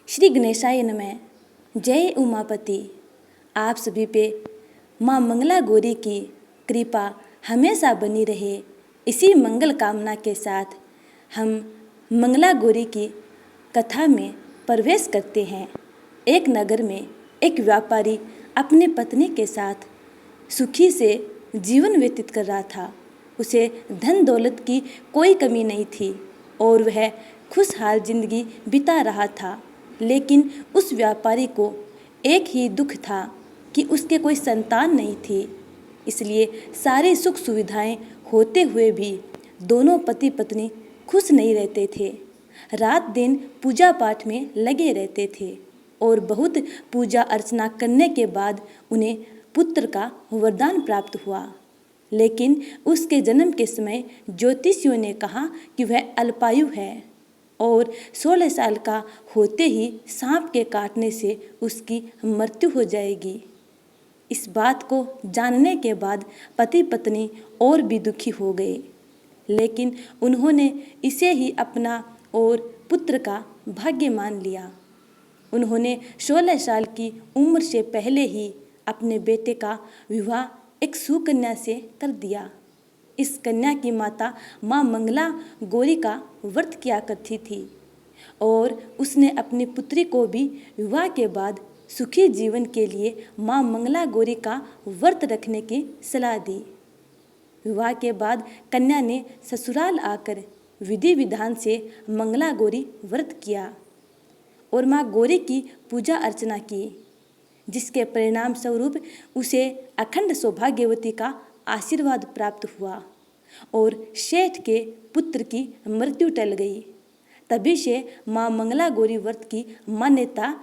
श्री गणेशाय नमः। जय उमापति। आप सभी पे माँ मंगला गौरी की कृपा हमेशा बनी रहे, इसी मंगल कामना के साथ हम मंगला गौरी की कथा में प्रवेश करते हैं। एक नगर में एक व्यापारी अपने पत्नी के साथ सुखी से जीवन व्यतीत कर रहा था। उसे धन दौलत की कोई कमी नहीं थी और वह खुशहाल जिंदगी बिता रहा था। लेकिन उस व्यापारी को एक ही दुख था कि उसके कोई संतान नहीं थी। इसलिए सारी सुख सुविधाएं होते हुए भी दोनों पति पत्नी खुश नहीं रहते थे। रात दिन पूजा पाठ में लगे रहते थे और बहुत पूजा अर्चना करने के बाद उन्हें पुत्र का वरदान प्राप्त हुआ। लेकिन उसके जन्म के समय ज्योतिषियों ने कहा कि वह अल्पायु है और 16 साल का होते ही सांप के काटने से उसकी मृत्यु हो जाएगी। इस बात को जानने के बाद पति पत्नी और भी दुखी हो गए, लेकिन उन्होंने इसे ही अपना और पुत्र का भाग्य मान लिया। उन्होंने 16 साल की उम्र से पहले ही अपने बेटे का विवाह एक सुकन्या से कर दिया। इस कन्या की माता माँ मंगला गौरी का व्रत किया करती थी और उसने अपनी पुत्री को भी विवाह के बाद सुखी जीवन के लिए माँ मंगला गौरी का व्रत रखने की सलाह दी। विवाह के बाद कन्या ने ससुराल आकर विधि विधान से मंगला गौरी व्रत किया और माँ गौरी की पूजा अर्चना की, जिसके परिणाम स्वरूप उसे अखंड सौभाग्यवती का आशीर्वाद प्राप्त हुआ और सेठ के पुत्र की मृत्यु टल गई। तभी से माँ मंगला गौरी व्रत की मान्यता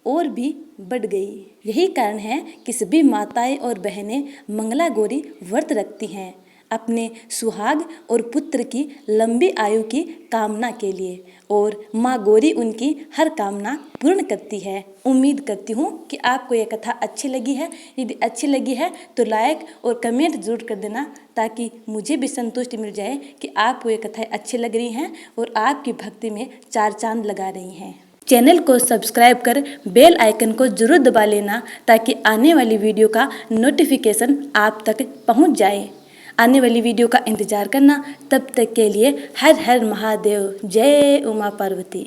और भी बढ़ गई। यही कारण है कि सभी माताएं और बहनें मंगला गौरी व्रत रखती हैं अपने सुहाग और पुत्र की लंबी आयु की कामना के लिए, और माँ गौरी उनकी हर कामना पूर्ण करती है। उम्मीद करती हूँ कि आपको यह कथा अच्छी लगी है। यदि अच्छी लगी है तो लाइक और कमेंट जरूर कर देना, ताकि मुझे भी संतुष्टि मिल जाए कि आपको ये कथाएं अच्छी लग रही हैं और आपकी भक्ति में चार चांद लगा रही हैं। चैनल को सब्सक्राइब कर बेल आइकन को जरूर दबा लेना, ताकि आने वाली वीडियो का नोटिफिकेशन आप तक पहुँच जाए। आने वाली वीडियो का इंतजार करना। तब तक के लिए हर हर महादेव। जय उमा पार्वती।